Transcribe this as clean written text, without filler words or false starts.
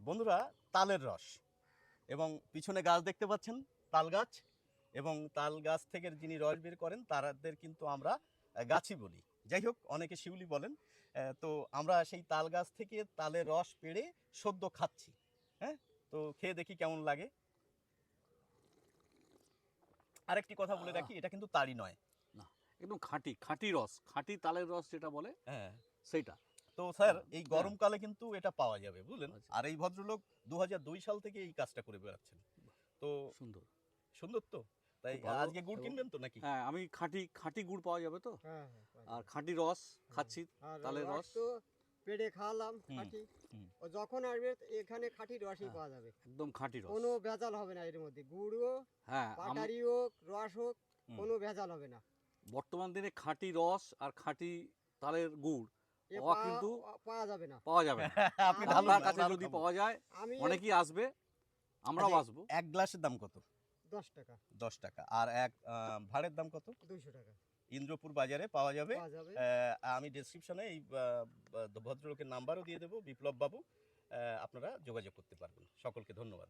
বন্ধুরা, তালের রস এবং পিছনে গাছ দেখতে পাচ্ছেন, তাল গাছ, এবং তাল গাছ থেকে যিনি রস বের করেন তাদের কিন্তু আমরা গাছি বলি। যাই হোক, অনেকে শিউলি বলেন। তো আমরা সেই তাল গাছ থেকে তালের রস পেড়ে সদ্য খাচ্ছি। হ্যাঁ, তো খেয়ে দেখি কেমন লাগে। আরেকটি কথা বলে রাখি, এটা কিন্তু তাড়ি নয়, না, একদম খাঁটি খাঁটি রস, খাঁটি তালের রস যেটা বলে হ্যাঁ সেইটা। তো স্যার, হ্যাঁ, এই গরমকালে কিন্তু এটা পাওয়া যাবে, বুঝলেন। আচ্ছা। আর এই ভদ্রলোক 2002 সাল থেকে এই কাজটা করে বেড়াচ্ছেন। তো সুন্দর, সুন্দর তো। তাই খুব ভালো। আজকে গুড় এবং কিনবেন তো নাকি? হ্যাঁ, আমি খাঁটি খাঁটি গুড় পাওয়া যাবে তো, হ্যাঁ হ্যাঁ পাওয়া আর যাবে। খাঁটি রস খাচ্ছি, আর তালের রস। তো পেড়ে খাওয়ালাম হুম, খাঁটি। হুম। ও যখন আসবে এখানে খাঁটি রসই হ্যাঁ, পাওয়া যাবে, একদম খাঁটি রস। কোনো ভেজাল হবে না এর মধ্যে। গুড় হোক, হ্যাঁ, পাটারি হোক, রস হোক, হুম। কোনো ভেজাল হবে না। বর্তমান দিনে খাঁটি রস আর খাঁটি তালের গুড় এ পাওয়া কিন্তু পাওয়া যাবে না। পাওয়া যাবে না। আপনি আমি- ঢালুন, আপনার কাছে আমরা আরো যদি খাবো। পাওয়া যায় আমি অনেকেই আসবে, আমরাও আচ্ছা, আসবো। এক গ্লাসের দাম কত? 10 টাকা, 10 টাকা। আর এক ভাড়ের দাম কত? 200 টাকা ইন্দ্রপুর বাজারে পাওয়া যাবে। পাওয়া যাবে। আমি ডেসক্রিপশনে এই ভদ্রলোকের নাম্বারও দিয়ে দেবো, বিপ্লব বাবু। আপনারা যোগাযোগ করতে পারবেন। সকলকে ধন্যবাদ।